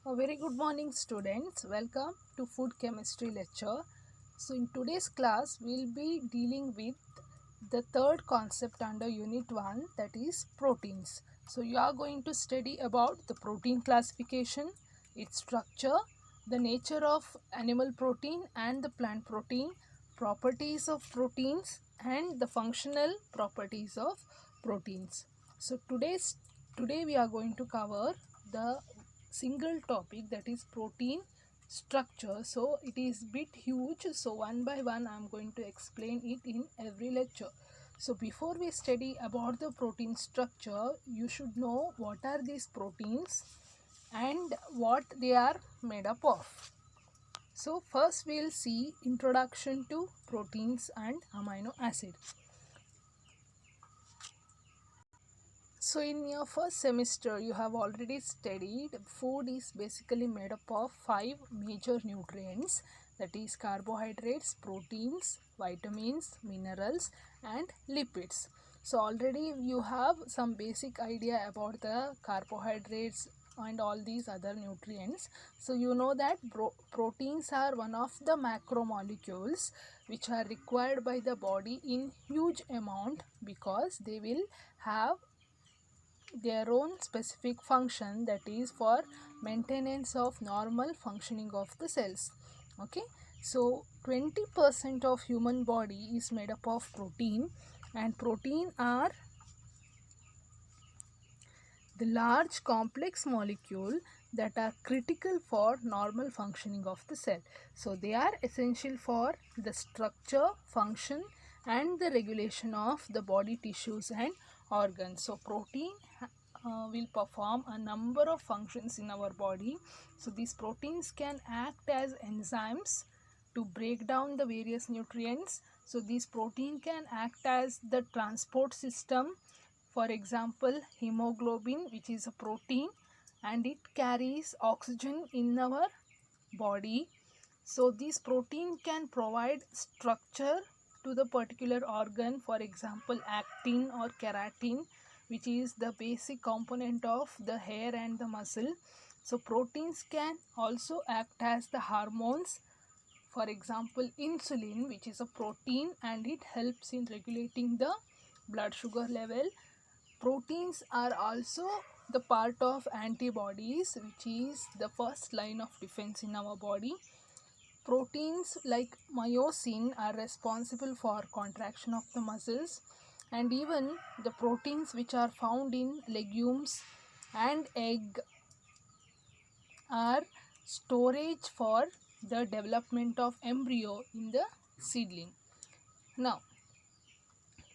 A very good morning students. Welcome to food chemistry lecture. So in today's class we'll be dealing with the third concept under unit 1, that is proteins. So you are going to study about the protein classification, its structure, the nature of animal protein and the plant protein, properties of proteins and the functional properties of proteins. So today we are going to cover the single topic, that is protein structure. So it is bit huge, so one by one I am going to explain it in every lecture. So before we study about the protein structure, you should know what are these proteins and what they are made up of. So first we will see introduction to proteins and amino acid. So in your first semester you have already studied food is basically made up of 5 major nutrients, that is carbohydrates, proteins, vitamins, minerals and lipids. So already you have some basic idea about the carbohydrates and all these other nutrients. So you know that proteins are one of the macromolecules which are required by the body in huge amount, because they will have their own specific function, that is for maintenance of normal functioning of the cells. Okay, so 20% of human body is made up of protein, and protein are the large complex molecule that are critical for normal functioning of the cell. So they are essential for the structure, function and the regulation of the body tissues and organs. So protein will perform a number of functions in our body. So these proteins can act as enzymes to break down the various nutrients. So this protein can act as the transport system. For example, hemoglobin, which is a protein, and it carries oxygen in our body. So this protein can provide structure to the particular organ. For example, actin or keratin, which is the basic component of the hair and the muscle. So proteins can also act as the hormones. For example, insulin, which is a protein, and it helps in regulating the blood sugar level. Proteins are also the part of antibodies, which is the first line of defense in our body. Proteins like myosin are responsible for contraction of the muscles, and even the proteins which are found in legumes and egg are storage for the development of embryo in the seedling. Now,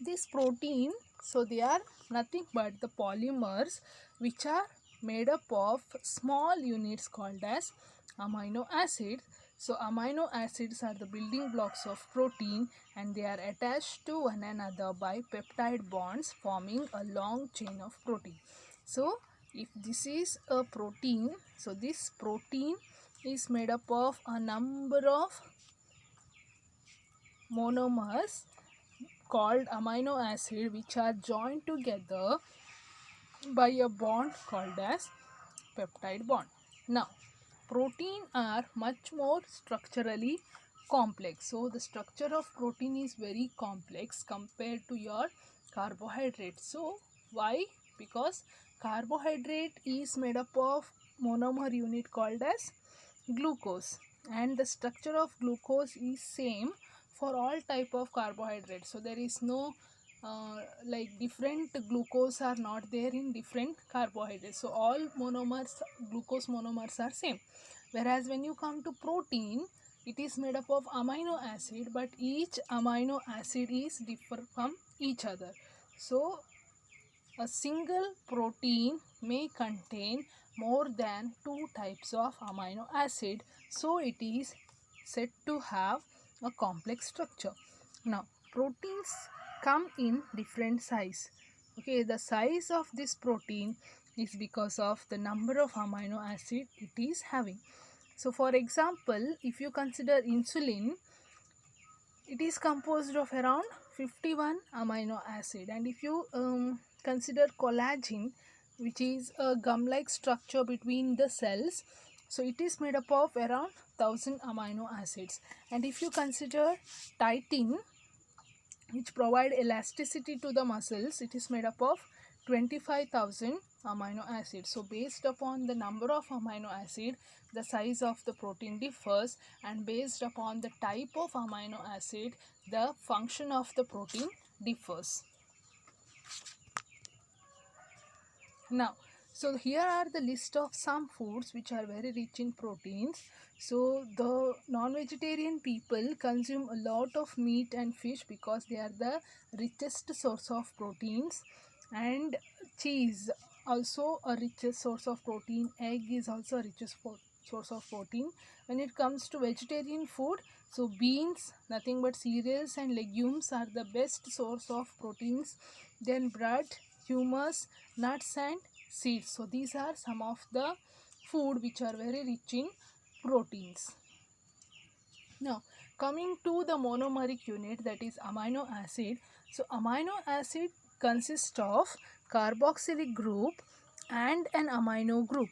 this protein, so they are nothing but the polymers which are made up of small units called as amino acids. So amino acids are the building blocks of protein, and they are attached to one another by peptide bonds, forming a long chain of protein. So if this is a protein, so this protein is made up of a number of monomers called amino acid, which are joined together by a bond called as peptide bond. Now, protein are much more structurally complex. So the structure of protein is very complex compared to your carbohydrate. So why? Because carbohydrate is made up of monomer unit called as glucose, and the structure of glucose is same for all type of carbohydrates. So there is no like different glucose are not there in different carbohydrates. So all monomers, glucose monomers are same. Whereas when you come to protein, it is made up of amino acid, but each amino acid is different from each other. So a single protein may contain more than 2 types of amino acid, so it is said to have a complex structure. Now, proteins come in different size. Okay, the size of this protein is because of the number of amino acid it is having. So for example, if you consider insulin, it is composed of around 51 amino acid, and if you consider collagen, which is a gum like structure between the cells, So it is made up of around 1000 amino acids. And if you consider titin, which provide elasticity to the muscles, it is made up of 25,000 amino acids. So based upon the number of amino acid, the size of the protein differs, and based upon the type of amino acid, the function of the protein differs. Now, so here are the list of some foods which are very rich in proteins. So the non-vegetarian people consume a lot of meat and fish because they are the richest source of proteins, and cheese also a richest source of protein. Egg is also a richest source of protein. When it comes to vegetarian food, so beans, nothing but cereals and legumes are the best source of proteins. Then bread, hummus, nuts and seeds. So these are some of the food which are very rich in proteins. Now coming to the monomeric unit, that is amino acid. So amino acid consists of carboxylic group and an amino group.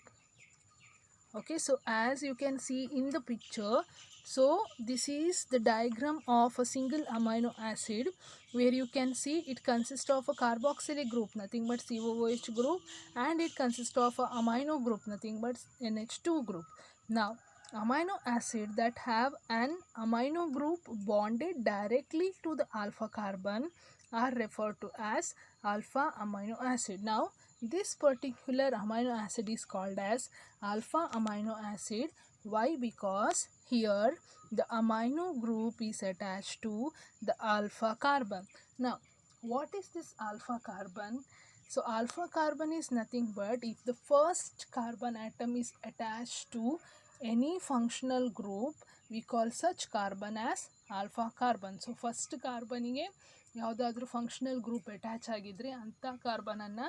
Okay, so as you can see in the picture, so this is the diagram of a single amino acid, where you can see it consists of a carboxylic group, nothing but COOH group, and it consists of a amino group, nothing but NH2 group. Now amino acid that have an amino group bonded directly to the alpha carbon are referred to as alpha amino acid. Now this particular amino acid is called as alpha amino acid. Why? Because here the amino group is attached to the alpha carbon. Now what is this alpha carbon? So alpha carbon is nothing but if the first carbon atom is attached to any functional group, we call such carbon as alpha carbon. So first carbon ಗೆ ಯಾವುದಾದ್ರೂ functional group attach ಆಗಿದ್ರೆ ಅಂಥ ಕಾರ್ಬನನ್ನು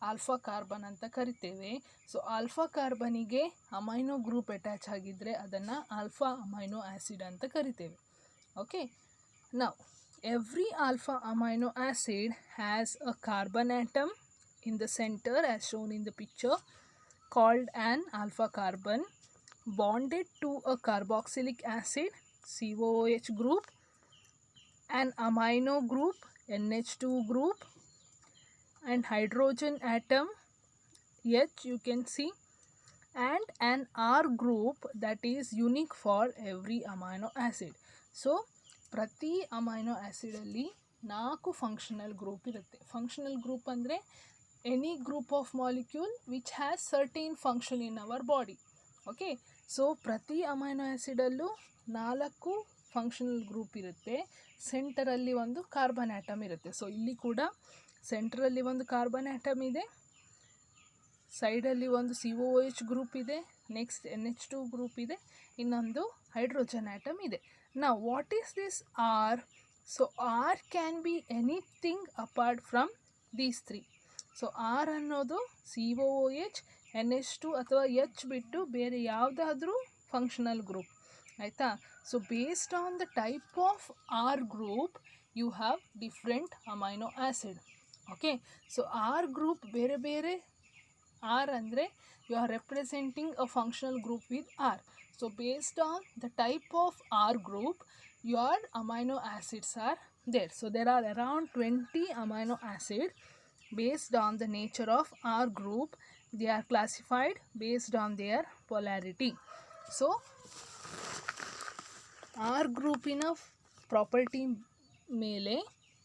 alpha carbon ಅಂತ ಕರಿತೇವೆ. So alpha ಕಾರ್ಬನಿಗೆ amino group attach ಆಗಿದ್ದರೆ ಅದನ್ನು alpha amino acid ಅಂತ ಕರಿತೇವೆ. Okay, now every alpha amino acid has a carbon atom in the center as shown in the picture called an alpha carbon bonded to a carboxylic acid COOH group, an amino group NH2 group, and hydrogen atom H you can see, and an R group that is unique for every amino acid. So ಪ್ರತಿ amino ಆ್ಯಸಿಡಲ್ಲಿ 4 functional group ಇರುತ್ತೆ. Functional group ಅಂದರೆ any group of molecule which has certain function in our body. Okay, so ಪ್ರತಿ amino ಆ್ಯಸಿಡಲ್ಲೂ 4 functional group ಇರುತ್ತೆ. ಸೆಂಟರಲ್ಲಿ ಒಂದು carbon atom ಇರುತ್ತೆ. So ಇಲ್ಲಿ ಕೂಡ ಸೆಂಟ್ರಲ್ಲಿ ಒಂದು ಕಾರ್ಬನ್ ಆ್ಯಟಮ್ ಇದೆ, ಸೈಡಲ್ಲಿ ಒಂದು COOH ಗ್ರೂಪ್ ಇದೆ, ನೆಕ್ಸ್ಟ್ NH2 ಗ್ರೂಪ್ ಇದೆ, ಇನ್ನೊಂದು ಹೈಡ್ರೋಜನ್ ಆ್ಯಟಮ್ ಇದೆ. Now what is this R? So R can be anything apart from these three. So R ಅನ್ನೋದು COOH NH2 ಅಥವಾ H ಬಿಟ್ಟು ಬೇರೆ ಯಾವುದಾದ್ರೂ ಫಂಕ್ಷನಲ್ ಗ್ರೂಪ್, ಆಯಿತಾ. So based on the type of R group you have different amino acid. Okay, so R group ಬೇರೆ ಬೇರೆ, R ಅಂದರೆ you are representing a functional group with R. So based on the type of R group, your amino acids are there. So there are around 20 amino acids based on the nature of R group. They are classified based on their polarity. So R ಗ್ರೂಪಿನ property ಮೇಲೆ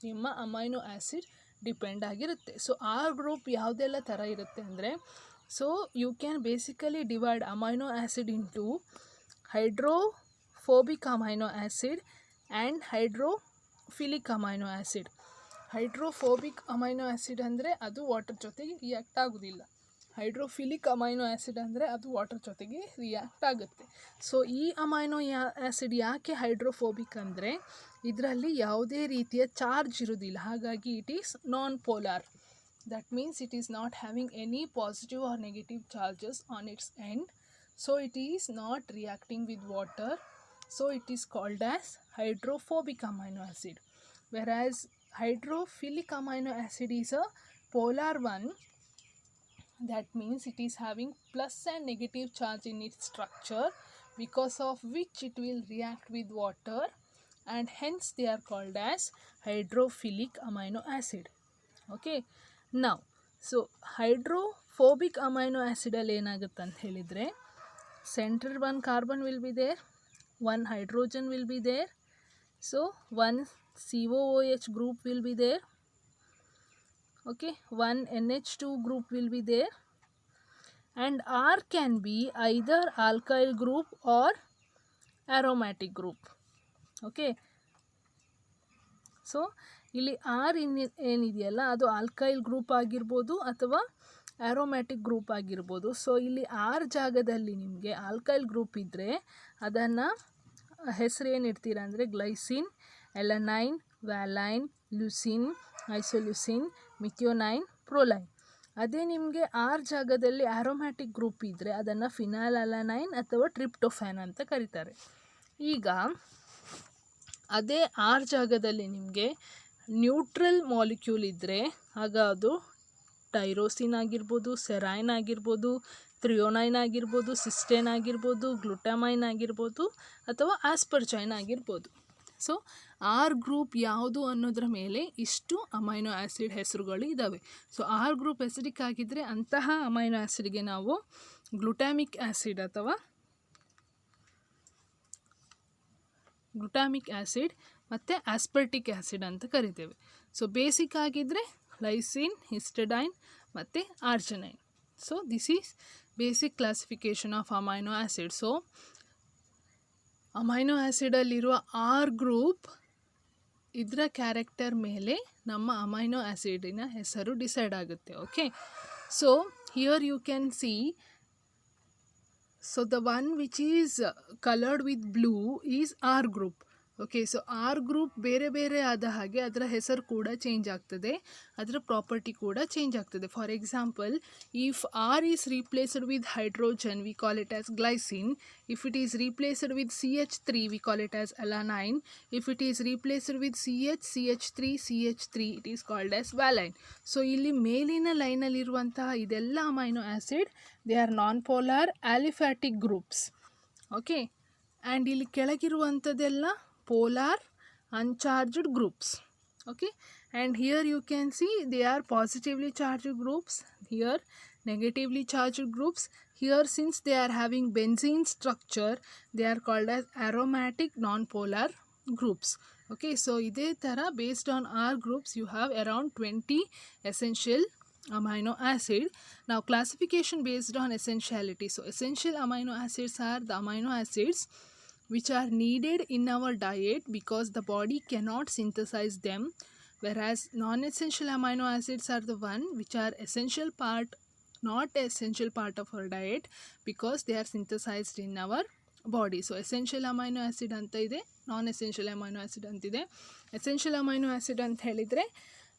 ನಿಮ್ಮ amino acid depend ಆಗಿರುತ್ತೆ. So R group ಯಾವುದೆಲ್ಲ ಥರ ಇರುತ್ತೆ ಅಂದರೆ, so you can basically divide amino acid into hydrophobic amino acid and hydrophilic amino acid. Hydrophobic amino acid ಅಂದರೆ ಅದು ವಾಟರ್ ಜೊತೆಗೆ ರಿಯಾಕ್ಟ್ ಆಗೋದಿಲ್ಲ. ಹೈಡ್ರೋಫಿಲಿಕ್ ಅಮೈನೋ ಆ್ಯಸಿಡ್ ಅಂದರೆ ಅದು ವಾಟರ್ ಜೊತೆಗೆ ರಿಯಾಕ್ಟ್ ಆಗುತ್ತೆ. ಸೊ ಈ ಅಮೈನೋ ಆ್ಯಸಿಡ್ ಯಾಕೆ ಹೈಡ್ರೋಫೋಬಿಕ್ ಅಂದರೆ ಇದರಲ್ಲಿ ಯಾವುದೇ ರೀತಿಯ ಚಾರ್ಜ್ ಇರೋದಿಲ್ಲ, ಹಾಗಾಗಿ it is non polar. That means it is not having any positive or negative charges on its end. So it is not reacting with water. So it is called as hydrophobic amino acid. Whereas hydrophilic amino acid is a polar one, that means it is having plus and negative charge in its structure, because of which it will react with water, and hence they are called as hydrophilic amino acid. Okay, now so hydrophobic amino acid ಅಲ್ಲಿ ಏನಾಗುತ್ತೆ ಅಂತ ಹೇಳಿದರೆ, center one carbon will be there, one hydrogen will be there, so one COOH group will be there, okay, one NH2 group will be there, and R can be either alkyl group or aromatic group. Okay, so ಇಲ್ಲಿ R ಏನಿದೆಯಲ್ಲ ಅದು alkyl group ಆಗಿರ್ಬೋದು ಅಥವಾ aromatic group ಆಗಿರ್ಬೋದು. So ಇಲ್ಲಿ R ಜಾಗದಲ್ಲಿ ನಿಮಗೆ alkyl group ಇದ್ದರೆ ಅದನ್ನು ಹೆಸರು ಏನಿಡ್ತೀರ ಅಂದರೆ ಗ್ಲೈಸಿನ್, ಎಲನೈನ್, ವ್ಯಾಲೈನ್, ಲ್ಯೂಸಿನ್, ಐಸೋಲ್ಯೂಸಿನ್, ಮಿಥಿಯೋನೈನ್, ಪ್ರೋಲೈನ್. ಅದೇ ನಿಮಗೆ ಆರ್ ಜಾಗದಲ್ಲಿ ಆರೋಮ್ಯಾಟಿಕ್ ಗ್ರೂಪ್ ಇದ್ದರೆ ಅದನ್ನು ಫಿನಾಲ್ ಅಲನೈನ್ ಅಥವಾ ಟ್ರಿಪ್ಟೋಫ್ಯಾನ್ ಅಂತ ಕರೀತಾರೆ. ಈಗ ಅದೇ ಆರ್ ಜಾಗದಲ್ಲಿ ನಿಮಗೆ ನ್ಯೂಟ್ರಲ್ ಮಾಲಿಕ್ಯೂಲ್ ಇದ್ದರೆ ಆಗ ಅದು ಟೈರೋಸಿನ್ ಆಗಿರ್ಬೋದು, ಸೆರೈನ್ ಆಗಿರ್ಬೋದು, ಥ್ರಿಯೋನೈನ್ ಆಗಿರ್ಬೋದು, ಸಿಸ್ಟೇನ್ ಆಗಿರ್ಬೋದು, ಗ್ಲುಟಾಮೈನ್ ಆಗಿರ್ಬೋದು ಅಥವಾ ಆಸ್ಪರ್ಜೈನ್ ಆಗಿರ್ಬೋದು. ಸೊ ಆರ್ ಗ್ರೂಪ್ ಯಾವುದು ಅನ್ನೋದ್ರ ಮೇಲೆ ಇಷ್ಟು ಅಮೈನೋ ಆ್ಯಸಿಡ್ ಹೆಸರುಗಳು ಇದ್ದಾವೆ. ಸೊ ಆರ್ ಗ್ರೂಪ್ ಎಸಿಡಿಕ್ ಆಗಿದ್ದರೆ ಅಂತಹ ಅಮೈನೋ ಆ್ಯಸಿಡ್ಗೆ ನಾವು ಗ್ಲುಟಾಮಿಕ್ ಆ್ಯಸಿಡ್ ಅಥವಾ ಗ್ಲುಟಾಮಿಕ್ ಆ್ಯಸಿಡ್ ಮತ್ತು ಆಸ್ಪರ್ಟಿಕ್ ಆ್ಯಸಿಡ್ ಅಂತ ಕರಿತೇವೆ. ಸೊ ಬೇಸಿಕ್ ಆಗಿದ್ದರೆ ಲೈಸಿನ್, ಹಿಸ್ಟಡೈನ್ ಮತ್ತು arginine. So this is basic classification of amino acid. So amino ಆ್ಯಸಿಡಲ್ಲಿರುವ ಆರ್ ಗ್ರೂಪ್ ಇದರ ಕ್ಯಾರೆಕ್ಟರ್ ಮೇಲೆ ನಮ್ಮ ಅಮೈನೋ ಆ್ಯಸಿಡಿನ ಹೆಸರು ಡಿಸೈಡ್ ಆಗುತ್ತೆ. Okay, so here you can see, so the one which is colored with blue is R group. Okay, so R group ಬೇರೆ ಬೇರೆ ಆದ ಹಾಗೆ ಅದರ ಹೆಸರು ಕೂಡ ಚೇಂಜ್ ಆಗ್ತದೆ, ಅದರ ಪ್ರಾಪರ್ಟಿ ಕೂಡ ಚೇಂಜ್ ಆಗ್ತದೆ. For example, if R is replaced with hydrogen we call it as glycine, if it is replaced with CH3 we call it as alanine, if it is replaced with CH3 it is called as valine. So ಇಲ್ಲಿ ಮೇಲಿನ ಲೈನಲ್ಲಿರುವಂತಹ ಇದೆಲ್ಲ amino acid they are non polar aliphatic groups. Okay, and ಇಲ್ಲಿ ಕೆಳಗಿರುವಂಥದ್ದೆಲ್ಲ polar uncharged groups. Okay, and here you can see they are positively charged groups, here negatively charged groups. Here since they are having benzene structure they are called as aromatic non-polar groups. Okay, so ide tara based on R groups you have around 20 essential amino acid. Now classification based on essentiality. So essential amino acids are the amino acids which are needed in our diet because the body cannot synthesize them, whereas non-essential amino acids are the one which are essential part, not essential part of our diet because they are synthesized in our body. So essential amino acid anta ide, non-essential amino acid antide. essential amino acid ಅಂತ ಹೇಳಿದರೆ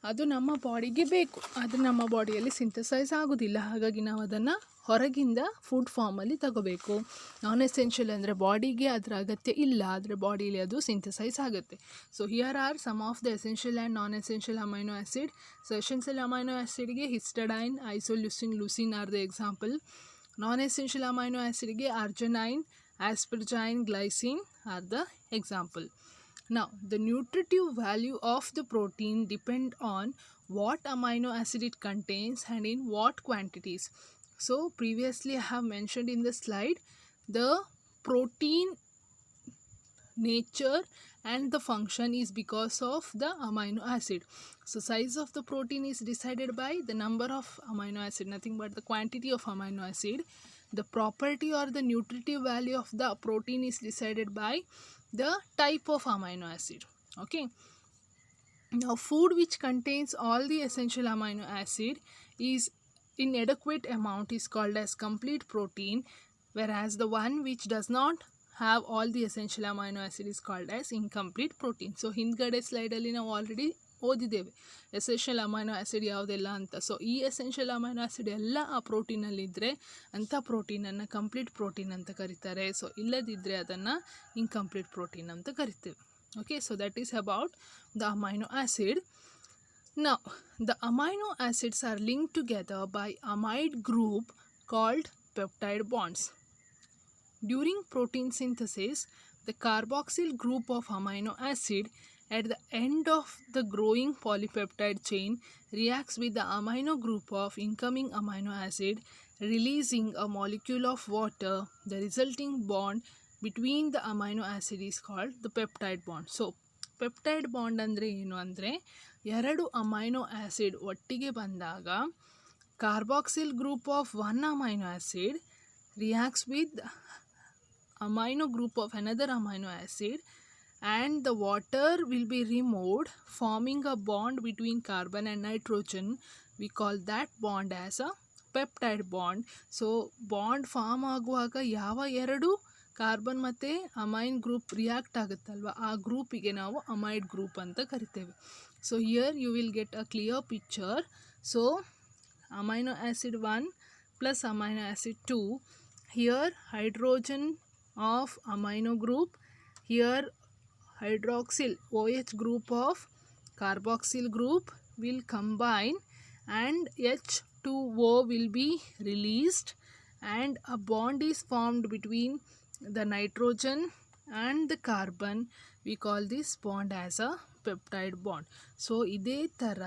ಅದು ನಮ್ಮ ಬಾಡಿಗೆ ಬೇಕು, ಅದು ನಮ್ಮ ಬಾಡಿಯಲ್ಲಿ synthesise ಆಗೋದಿಲ್ಲ, ಹಾಗಾಗಿ ನಾವು ಅದನ್ನು ಹೊರಗಿಂದ ಫುಡ್ ಫಾರ್ಮಲ್ಲಿ ತಗೋಬೇಕು. ನಾನ್ ಎಸೆನ್ಷಿಯಲ್ ಅಂದರೆ ಬಾಡಿಗೆ ಅದರ ಅಗತ್ಯ ಇಲ್ಲ, ಆದರೆ ಬಾಡಿಯಲ್ಲಿ ಅದು ಸಿಂಥಸೈಸ್ ಆಗುತ್ತೆ. So here are some of the essential and non essential amino acid. So essential amino ಆ್ಯಸಿಡ್ಗೆ histidine, isoleucine, leucine are the example. Non essential amino ಆ್ಯಸಿಡ್ಗೆ arginine, asparagine, glycine are the example. Now, the nutritive value of the protein depend on what amino acid it contains and in what quantities. So, previously I have mentioned in the slide the protein nature and the function is because of the amino acid. So, size of the protein is decided by the number of amino acid, nothing but the quantity of amino acid. The property or the nutritive value of the protein is decided by the type of amino acid. Okay, now food which contains all the essential amino acid is in adequate amount is called as complete protein, whereas the one which does not have all the essential amino acid is called as incomplete protein. So ಹಿಂದ್ಗಡೆ ಸ್ಲೈಡಲ್ಲಿ ನಾವು already ಓದಿದ್ದೇವೆ essential amino acid ಯಾವುದೆಲ್ಲ ಅಂತ. So ಈ essential amino acid ಎಲ್ಲ ಆ ಪ್ರೋಟೀನಲ್ಲಿದ್ದರೆ ಅಂಥ ಪ್ರೋಟೀನನ್ನು complete protein ಅಂತ ಕರೀತಾರೆ. ಸೊ ಇಲ್ಲದಿದ್ದರೆ ಅದನ್ನು ಇನ್ಕಂಪ್ಲೀಟ್ ಪ್ರೋಟೀನ್ ಅಂತ ಕರಿತೇವೆ. Okay, so that is about the amino acid. Now, the amino acids are linked together by amide group called peptide bonds. During protein synthesis, the carboxyl group of amino acid at the end of the growing polypeptide chain reacts with the amino group of incoming amino acid, releasing a molecule of water. The resulting bond between the amino acid is called the peptide bond. So, peptide bond ಅಂದರೆ ಏನು ಅಂದರೆ ಎರಡು amino acid ಒಟ್ಟಿಗೆ ಬಂದಾಗ carboxyl group of one amino acid reacts with amino group of another amino acid, and the water will be removed, forming a bond between carbon and nitrogen. We call that bond as a peptide bond. So bond form ಆಗುವಾಗ ಯಾವ ಎರಡು carbon ಮತ್ತು amine group react ಆಗುತ್ತಲ್ವ ಆ ಗ್ರೂಪಿಗೆ ನಾವು amide group ಅಂತ ಕರಿತೇವೆ. So here you will get a clear picture. So amino acid 1 plus amino acid 2, here hydrogen of amino group, here hydroxyl OH group of carboxyl group will combine and H2O will be released, and a bond is formed between the nitrogen and the carbon. We call this bond as a peptide bond. So ಇದೇ ಥರ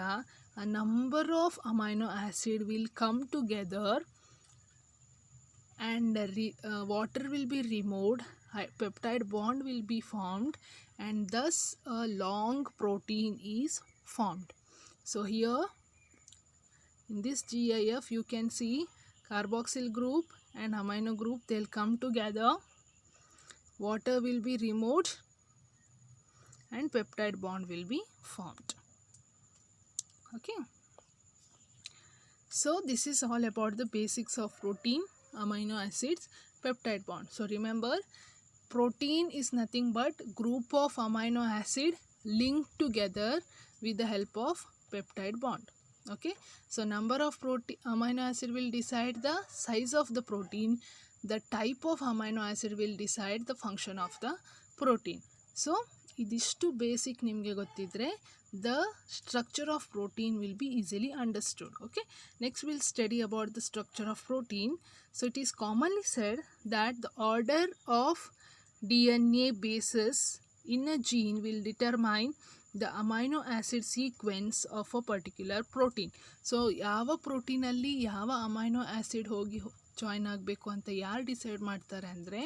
a number of amino acid will come together and water will be removed, peptide bond will be formed, and thus a long protein is formed. So here in this GIF you can see carboxyl group and amino group, they'll come together, water will be removed, and peptide bond will be formed. Okay, so this is all about the basics of protein, amino acids, peptide bond. So remember, protein is nothing but group of amino acid linked together with the help of peptide bond. Okay, so number of amino acid will decide the size of the protein. The type of amino acid will decide the function of the protein. So ಇದಿಷ್ಟು basic ನಿಮಗೆ ಗೊತ್ತಿದ್ರೆ the structure of protein will be easily understood. Okay, next we'll study about the structure of protein. So it is commonly said that the order of DNA bases in a gene will determine the amino acid sequence of a particular protein. So ಯಾವ ಪ್ರೋಟೀನಲ್ಲಿ ಯಾವ amino acid ಹೋಗಿ join ಆಗಬೇಕು ಅಂತ ಯಾರು decide ಮಾಡ್ತಾರೆ ಅಂದರೆ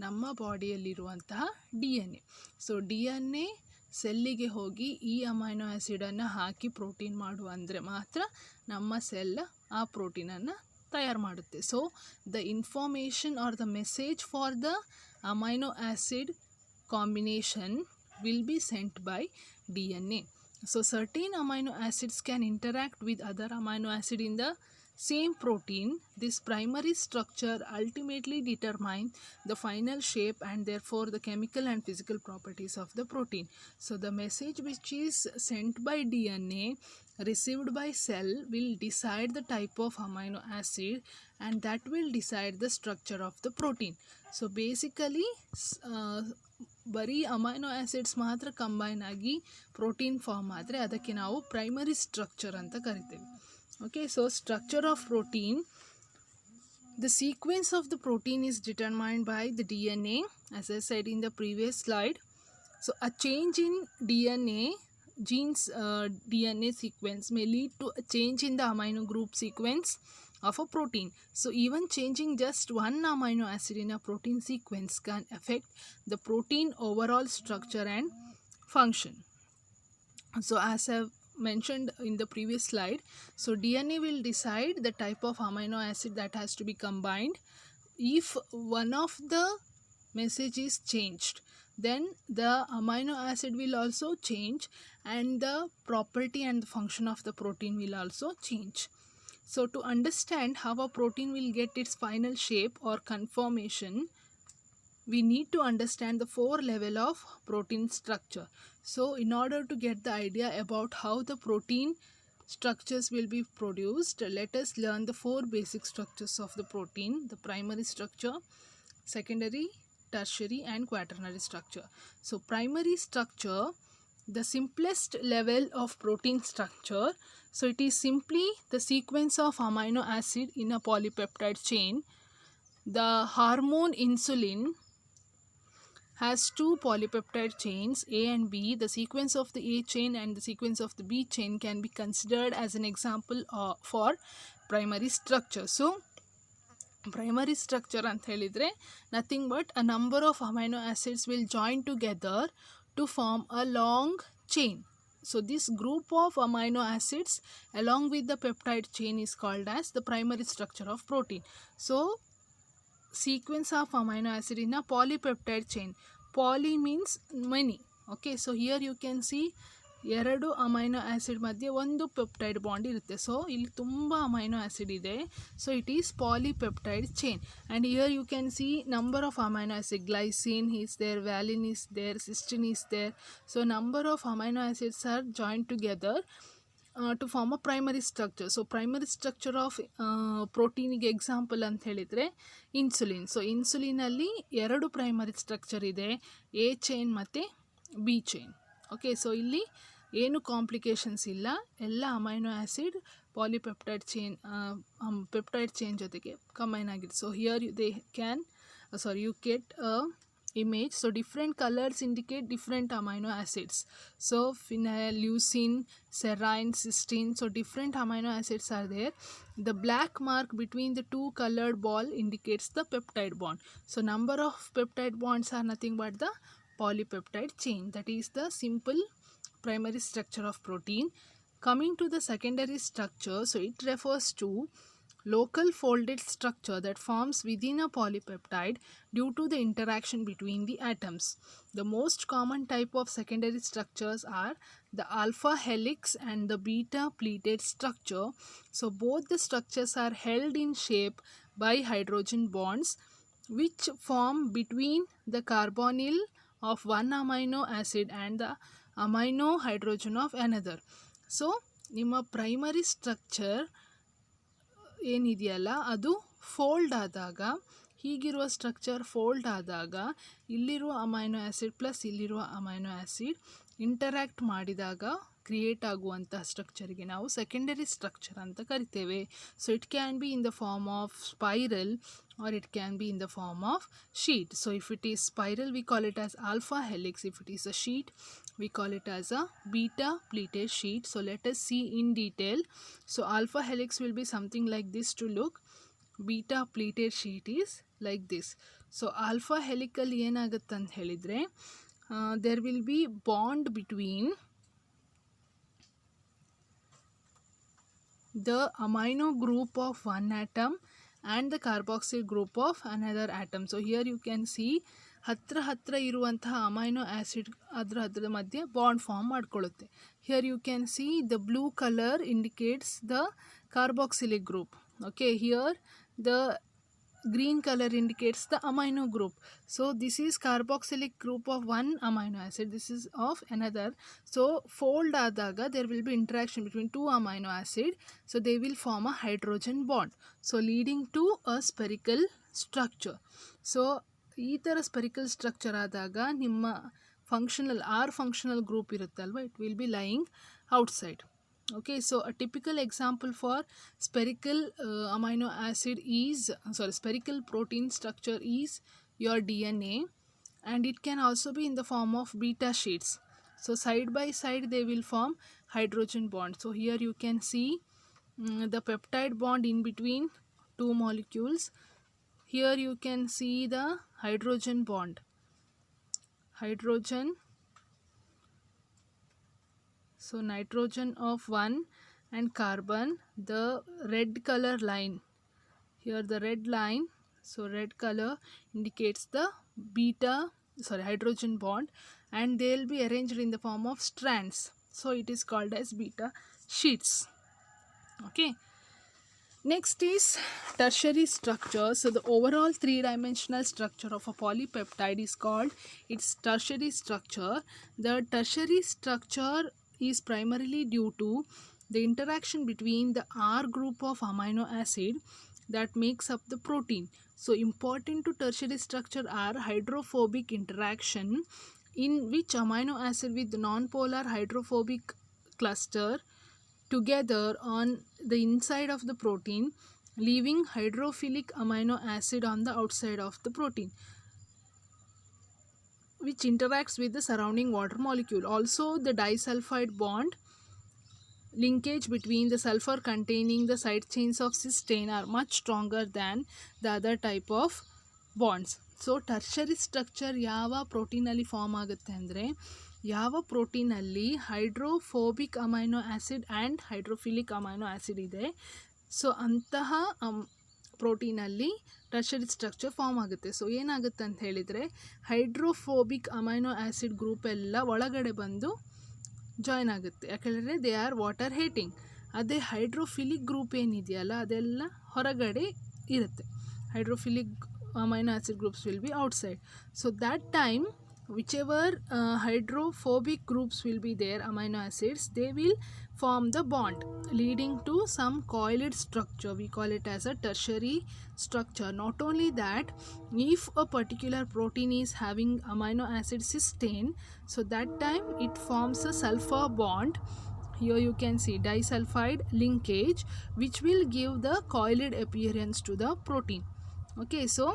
ನಮ್ಮ ಬಾಡಿಯಲ್ಲಿರುವಂತಹ DNA. So DNA ಸೆಲ್ಲಿಗೆ ಹೋಗಿ ಈ ಅಮೈನೋ ಆ್ಯಸಿಡನ್ನು ಹಾಕಿ ಪ್ರೋಟೀನ್ ಮಾಡು ಅಂದರೆ ಮಾತ್ರ ನಮ್ಮ ಸೆಲ್ ಆ ಪ್ರೋಟೀನನ್ನು ತಯಾರು ಮಾಡುತ್ತೆ. So the information are the message for the amino acid combination will be sent by DNA. So certain amino acids can interact with other amino acid in the same protein. This primary structure ultimately determines the final shape and therefore the chemical and physical properties of the protein. So the message which is sent by DNA received by cell will decide the type of amino acid, and that will decide the structure of the protein. So basically ಬರೀ amino acids ಮಾತ್ರ combine ಆಗಿ protein form ಆದರೆ ಅದಕ್ಕೆ ನಾವು primary structure ಅಂತ ಕರಿತೇವೆ. Okay, so structure of protein. The sequence of the protein is determined by the DNA, as I said in the previous slide. So a change in DNA sequence may lead to a change in the amino group sequence of a protein. So even changing just one amino acid in a protein sequence can affect the protein overall structure and function. So as I've mentioned in the previous slide, so DNA will decide the type of amino acid that has to be combined. If one of the message is changed, then the amino acid will also change, and the property and the function of the protein will also change. So to understand how a protein will get its final shape or conformation, we need to understand the 4 level of protein structure. So in order to get the idea about how the protein structures will be produced, let us learn the 4 basic structures of the protein: the primary structure, secondary, tertiary and quaternary structure. So primary structure the simplest level of protein structure. So it is simply the sequence of amino acid in a polypeptide chain. The hormone insulin has two polypeptide chains A and B. The sequence of the A chain and the sequence of the B chain can be considered as an example for primary structure. So primary structure ಅಂತ ಹೇಳಿದ್ರೆ nothing but a number of amino acids will join together to form a long chain. So this group of amino acids along with the peptide chain is called as the primary structure of protein. So sequence of amino acid in a polypeptide chain. Poly means many. Okay, so here you can see ಎರಡು amino acid ಮಧ್ಯೆ ಒಂದು peptide bond ಇರುತ್ತೆ. So ಇಲ್ಲಿ ತುಂಬ amino acid ಇದೆ. So it is polypeptide chain. And here you can see number of amino acid. Glycine is there, valine is there, cysteine is there. So number of amino acids are joint together to form a primary structure. So primary structure of ಪ್ರೋಟೀನಿಗೆ example ಅಂತ ಹೇಳಿದರೆ insulin. So ಇನ್ಸುಲಿನಲ್ಲಿ ಎರಡು primary structure ಇದೆ, A chain ಮತ್ತು B chain. Okay, so ಇಲ್ಲಿ ಏನು complications ಇಲ್ಲ, ಎಲ್ಲ amino acid polypeptide chain peptide chain ಜೊತೆಗೆ ಕಂಬೈನ್ ಆಗಿದೆ. So here you get image. So different colors indicate different amino acids. So phenyl, leucine, serine, cysteine. So different amino acids are there. The black mark between the two colored ball indicates the peptide bond. So number of peptide bonds are nothing but the polypeptide chain. That is the simple primary structure of protein. Coming to the secondary structure, so it refers to local folded structure that forms within a polypeptide due to the interaction between the atoms. The most common type of secondary structures are the alpha helix and the beta pleated structure. So both the structures are held in shape by hydrogen bonds which form between the carbonyl of one amino acid and the amino hydrogen of another. So ನಿಮ್ಮ primary structure ಏನಿದೆಯಲ್ಲ ಅದು fold ಆದಾಗ, ಹೀಗಿರುವ structure fold ಆದಾಗ ಇಲ್ಲಿರುವ amino acid plus ಇಲ್ಲಿರುವ amino acid interact ಮಾಡಿದಾಗ create ಆಗುವಂಥ ಸ್ಟ್ರಕ್ಚರ್ಗೆ ನಾವು ಸೆಕೆಂಡರಿ ಸ್ಟ್ರಕ್ಚರ್ ಅಂತ ಕರಿತೇವೆ. So it can be in the form of spiral or it can be in the form of sheet. So if it is spiral we call it as alpha helix. If it is a sheet we call it as a beta pleated sheet. So let us see in detail. So alpha helix will be something like this to look. Beta pleated sheet is like this. So alpha helical ಏನಾಗುತ್ತೆ ಅಂತ ಹೇಳಿದರೆ there will be bond between the amino group of one atom and the carboxyl group of another atom. So here you can see ಹತ್ರ ಇರುವಂತಹ amino acid ಅದರ ಮಧ್ಯೆ bond form ಮಾಡ್ಕೊಳ್ಳುತ್ತೆ. Here you can see the blue colour indicates the carboxylic group. Okay, here the green color indicates the amino group. So this is carboxylic group of one amino acid, this is of another. So fold ಆದಾಗ there will be interaction between two amino acid, so they will form a hydrogen bond, so leading to a spherical structure. So ಈ ಥರ spherical structure ಆದಾಗ ನಿಮ್ಮ functional group ಇರುತ್ತಲ್ವ, it will be lying outside. Okay, so a typical example for spherical spherical protein structure is your DNA, and it can also be in the form of beta sheets. So side by side they will form hydrogen bond. So here you can see the peptide bond in between two molecules. Here you can see the hydrogen bond. So nitrogen of one and carbon, the red color line, here the red line, so red color indicates the hydrogen bond, and they will be arranged in the form of strands. So it is called as beta sheets. Okay. Next is tertiary structure. So the overall three-dimensional structure of a polypeptide is called its tertiary structure. The tertiary structure is primarily due to the interaction between the R group of amino acid that makes up the protein. So important to tertiary structure are hydrophobic interaction in which amino acid with non-polar hydrophobic cluster together on the inside of the protein, leaving hydrophilic amino acid on the outside of the protein, which interacts with the surrounding water molecule. Also, the disulfide bond linkage between the sulfur containing the side chains of cysteine are much stronger than the other type of bonds. So tertiary structure ಯಾವ ಪ್ರೋಟೀನಲ್ಲಿ form ಆಗುತ್ತೆ ಅಂದರೆ, ಯಾವ ಪ್ರೋಟೀನಲ್ಲಿ hydrophobic amino acid and hydrophilic amino acid ಇದೆ, so ಅಂತಹ ಪ್ರೋಟೀನಲ್ಲಿ tertiary structure form ಆಗುತ್ತೆ. ಸೊ ಏನಾಗುತ್ತೆ ಅಂತ ಹೇಳಿದರೆ, ಹೈಡ್ರೋಫೋಬಿಕ್ ಅಮೈನೋ ಆ್ಯಸಿಡ್ ಗ್ರೂಪ್ ಎಲ್ಲ ಒಳಗಡೆ ಬಂದು ಜಾಯ್ನ್ ಆಗುತ್ತೆ, ಯಾಕೆಂದರೆ ದೇ ಆರ್ ವಾಟರ್ ಹೇಟಿಂಗ್. ಅದೇ ಹೈಡ್ರೋಫಿಲಿಕ್ ಗ್ರೂಪ್ ಏನಿದೆಯಲ್ಲ ಅದೆಲ್ಲ ಹೊರಗಡೆ ಇರುತ್ತೆ. Hydrophilic amino acid groups will be outside. So that time whichever hydrophobic groups will be there, amino acids, they will form the bond leading to some coiled structure. We call it as a tertiary structure. Not only that, if a particular protein is having amino acid cysteine, so that time it forms a sulfur bond. Here you can see disulfide linkage, which will give the coiled appearance to the protein. Okay, so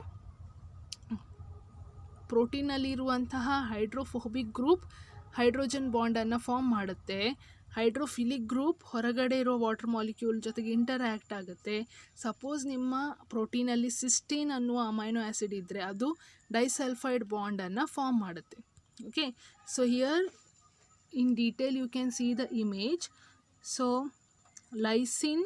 ಪ್ರೋಟೀನಲ್ಲಿರುವಂತಹ hydrophobic group hydrogen ಬಾಂಡನ್ನು form ಮಾಡುತ್ತೆ. Hydrophilic group ಹೊರಗಡೆ ಇರೋ water molecule ಜೊತೆಗೆ interact ಆಗುತ್ತೆ. Suppose ನಿಮ್ಮ ಪ್ರೋಟೀನಲ್ಲಿ cysteine ಅನ್ನುವ ಅಮೈನೋ ಆ್ಯಸಿಡ್ ಇದ್ದರೆ ಅದು ಡೈಸಲ್ಫೈಡ್ ಬಾಂಡನ್ನು ಫಾರ್ಮ್ ಮಾಡುತ್ತೆ. Okay, so here in detail you can see the image. So lysine,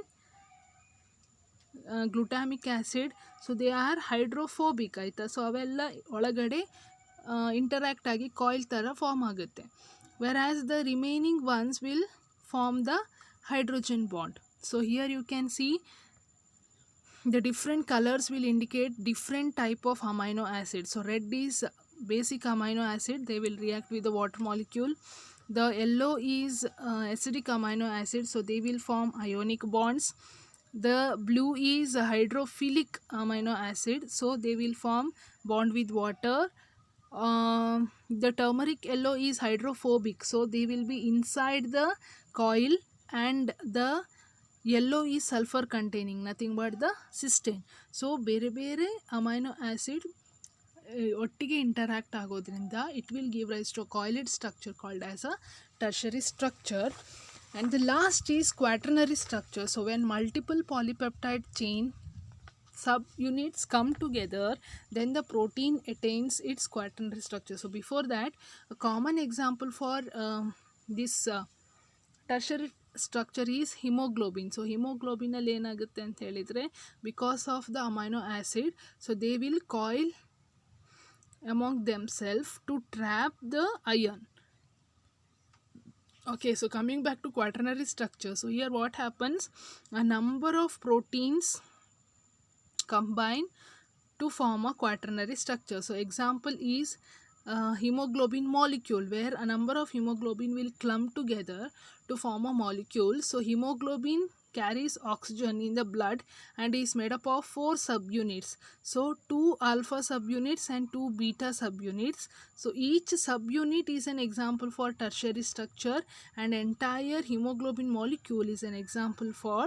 glutamic acid, so they are hydrophobic ಆಯಿತಾ. ಸೊ ಅವೆಲ್ಲ ಒಳಗಡೆ ಇಂಟರ್ಯಾಕ್ಟ್ ಆಗಿ ಕಾಯಿಲ್ ಥರ ಫಾರ್ಮ್ ಆಗುತ್ತೆ. Whereas the remaining ones will form the hydrogen bond. So here you can see the different colors will indicate different type of amino acid. So red is basic amino acid, they will react with the water molecule. The yellow is acidic amino acid, so they will form ionic bonds. The blue is hydrophilic amino acid, so they will form bond with water. The turmeric yellow is hydrophobic, so they will be inside the coil, and the yellow is sulfur containing, nothing but the cysteine. So ಬೇರೆ ಬೇರೆ amino acid ಒಟ್ಟಿಗೆ interact ಆಗೋದ್ರಿಂದ it will give rise to coiled structure called as a tertiary structure. And the last is quaternary structure. So when multiple polypeptide chain subunits come together, then the protein attains its quaternary structure. So before that, a common example for this tertiary structure is hemoglobin. So hemoglobin ಅಲ್ಲಿ ಏನಾಗುತ್ತೆ ಅಂತ ಹೇಳಿದರೆ, because of the amino acid, so they will coil among themselves to trap the iron. Okay, so coming back to quaternary structure, so here what happens, a number of proteins combine to form a quaternary structure. So example is hemoglobin molecule, where a number of hemoglobin will clump together to form a molecule. So hemoglobin carries oxygen in the blood and is made up of 4 subunits. So 2 alpha subunits and 2 beta subunits. So each subunit is an example for tertiary structure, and entire hemoglobin molecule is an example for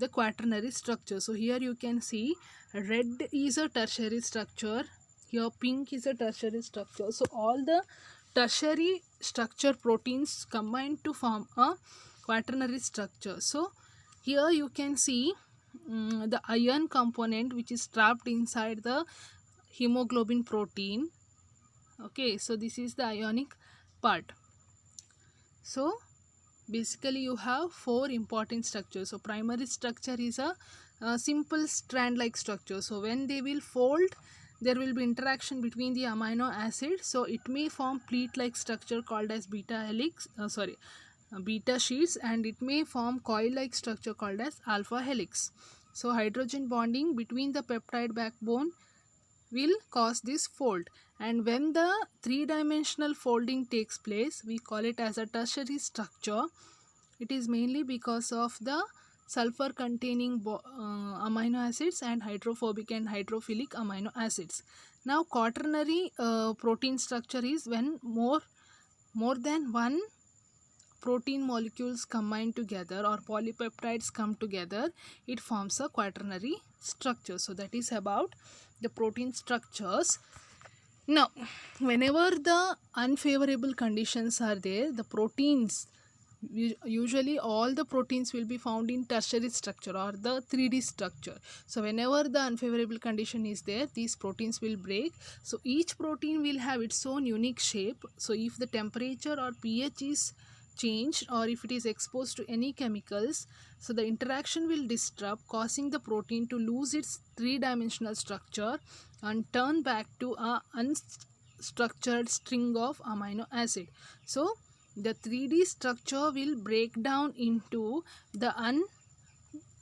the quaternary structure. So here you can see red is a tertiary structure, here pink is a tertiary structure. So all the tertiary structure proteins combine to form a quaternary structure. So here you can see the iron component which is trapped inside the hemoglobin protein. Okay, so this is the ionic part. So basically you have 4 important structures. So primary structure is a simple strand like structure. So when they will fold, there will be interaction between the amino acid, so it may form pleat like structure called as beta helix, beta sheets, and it may form coil like structure called as alpha helix. So hydrogen bonding between the peptide backbone will cause this fold, and when the 3-dimensional folding takes place, we call it as a tertiary structure. It is mainly because of the sulfur containing amino acids and hydrophobic and hydrophilic amino acids. Now quaternary protein structure is when more than one protein molecules combine together or polypeptides come together, it forms a quaternary structure. So that is about the protein structures. Now, whenever the unfavorable conditions are there, the proteins, usually all the proteins will be found in tertiary structure or the 3D structure. So whenever the unfavorable condition is there, these proteins will break. So each protein will have its own unique shape. So if the temperature or pH is changed or if it is exposed to any chemicals, so the interaction will disrupt, causing the protein to lose its three-dimensional structure and turn back to a unstructured string of amino acid. So the 3D structure will break down into the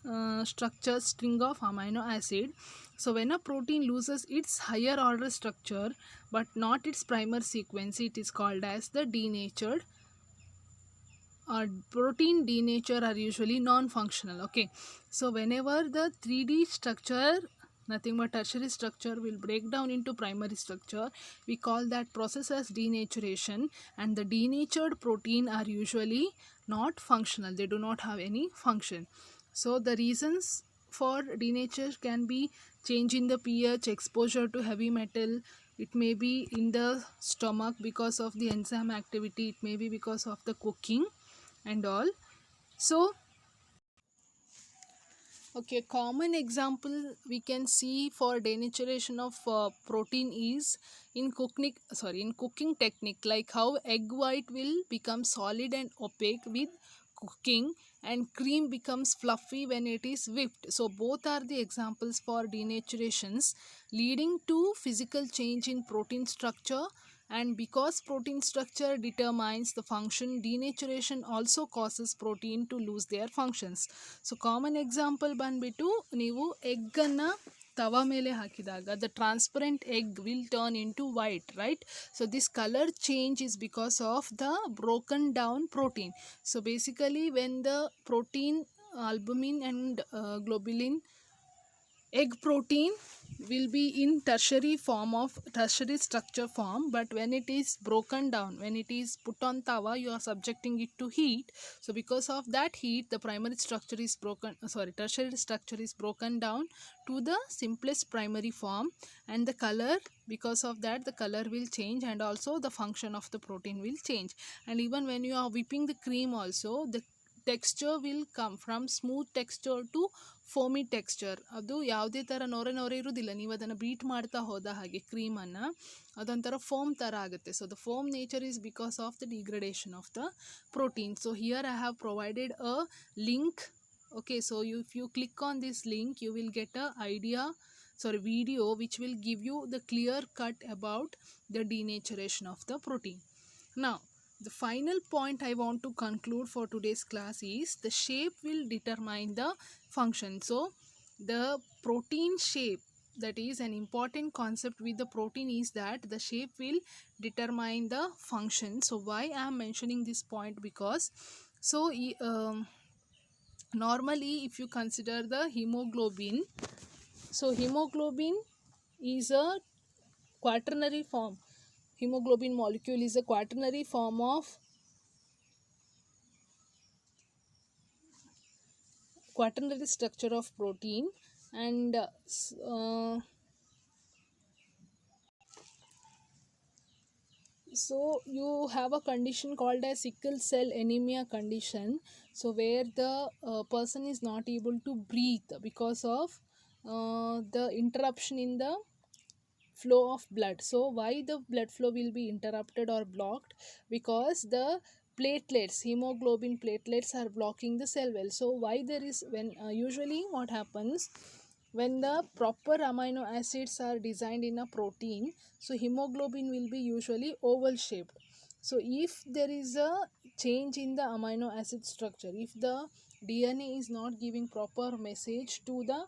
unstructured string of amino acid. So when a protein loses its higher order structure but not its primer sequence, it is called as the denatured, or protein denature are usually non-functional. Okay, so whenever the 3D structure, nothing but tertiary structure, will break down into primary structure, we call that process as denaturation, and the denatured protein are usually not functional, they do not have any function. So the reasons for denature can be change in the pH, exposure to heavy metal, it may be in the stomach because of the enzyme activity, it may be because of the cooking and all. So okay, common example we can see for denaturation of protein is in cooking technique, like how egg white will become solid and opaque with cooking and cream becomes fluffy when it is whipped. So both are the examples for denaturations leading to physical change in protein structure. And because protein structure determines the function, denaturation also causes protein to lose their functions. So common example ಬಂದ್ಬಿಟ್ಟು ನೀವು egg ಅನ್ನು ತವಾ ಮೇಲೆ ಹಾಕಿದಾಗ the transparent egg will turn into white, right? So this color change is because of the broken down protein. So basically when the protein albumin and globulin, egg protein will be in tertiary structure form, but when it is broken down, when it is put on tawa, you are subjecting it to heat. So because of that heat, the primary structure is tertiary structure is broken down to the simplest primary form, and the color, because of that the color will change, and also the function of the protein will change. And even when you are whipping the cream also, the texture will come from smooth texture to foamy texture. ಅದು ಯಾವುದೇ ಥರ ನೊರೆ ನೊರೆ ಇರೋದಿಲ್ಲ, ನೀವು ಅದನ್ನು beet ಮಾಡ್ತಾ ಹೋದ ಹಾಗೆ ಕ್ರೀಮನ್ನು ಅದೊಂಥರ ಫೋಮ್ ಥರ ಆಗುತ್ತೆ. So the foam nature is because of the degradation of the protein. So here I have provided a link. Okay, so if you click on this link, you will get a video which will give you the clear cut about the denaturation of the protein. Now the final point I want to conclude for today's class is the shape will determine the function. So the protein shape, that is an important concept with the protein, is that the shape will determine the function. So why I am mentioning this point? Because so normally if you consider the hemoglobin, so hemoglobin is a quaternary form. Hemoglobin molecule is a quaternary form of quaternary structure of protein, and so you have a condition called as sickle cell anemia condition, so where the person is not able to breathe because of the interruption in the flow of blood. So why the blood flow will be interrupted or blocked? Because the platelets, hemoglobin platelets, are blocking the cell wall. So why there is, when usually what happens when the proper amino acids are designed in a protein, so hemoglobin will be usually oval shaped. So if there is a change in the amino acid structure, if the DNA is not giving proper message to the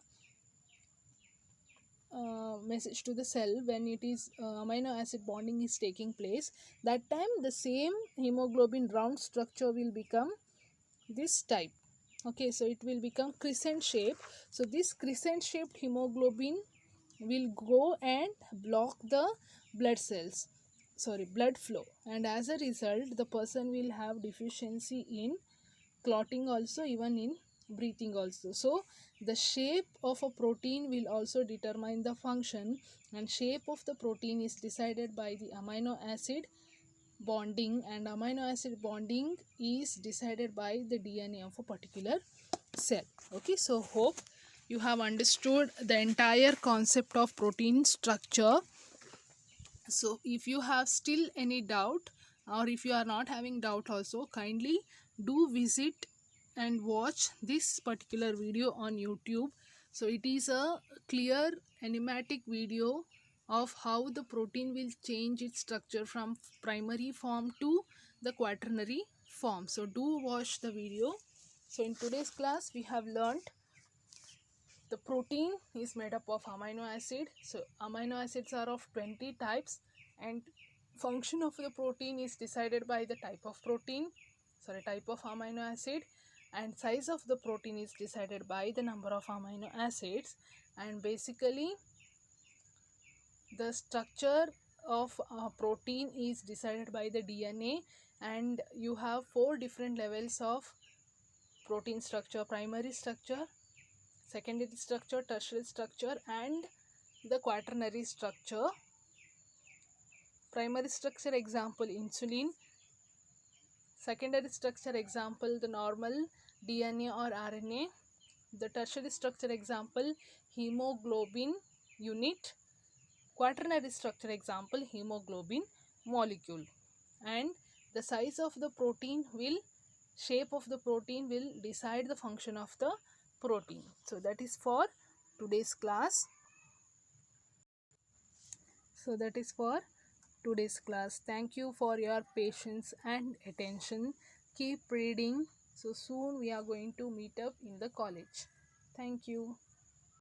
cell, when it is amino acid bonding is taking place, that time the same hemoglobin round structure will become this type. Okay, so it will become crescent shape. So this crescent shaped hemoglobin will go and block the blood flow, and as a result the person will have deficiency in clotting also, even in breathing also. So the shape of a protein will also determine the function, and shape of the protein is decided by the amino acid bonding, and amino acid bonding is decided by the DNA of a particular cell. Okay, so hope you have understood the entire concept of protein structure. So if you have still any doubt, or if you are not having doubt also, kindly do visit and watch this particular video on YouTube. So it is a clear animatic video of how the protein will change its structure from primary form to the quaternary form. So do watch the video. So in today's class we have learnt the protein is made up of amino acid. So amino acids are of 20 types, and function of the protein is decided by the type of type of amino acid, and size of the protein is decided by the number of amino acids. And basically the structure of protein is decided by the DNA, and you have 4 different levels of protein structure: primary structure, secondary structure, tertiary structure, and the quaternary structure. Primary structure example insulin, secondary structure example the normal DNA or RNA, the tertiary structure example hemoglobin unit, quaternary structure example hemoglobin molecule. And the size of the protein will shape of the protein will decide the function of the protein. So that is for today's class. Thank you for your patience and attention. Keep reading. So soon we are going to meet up in the college. Thank you.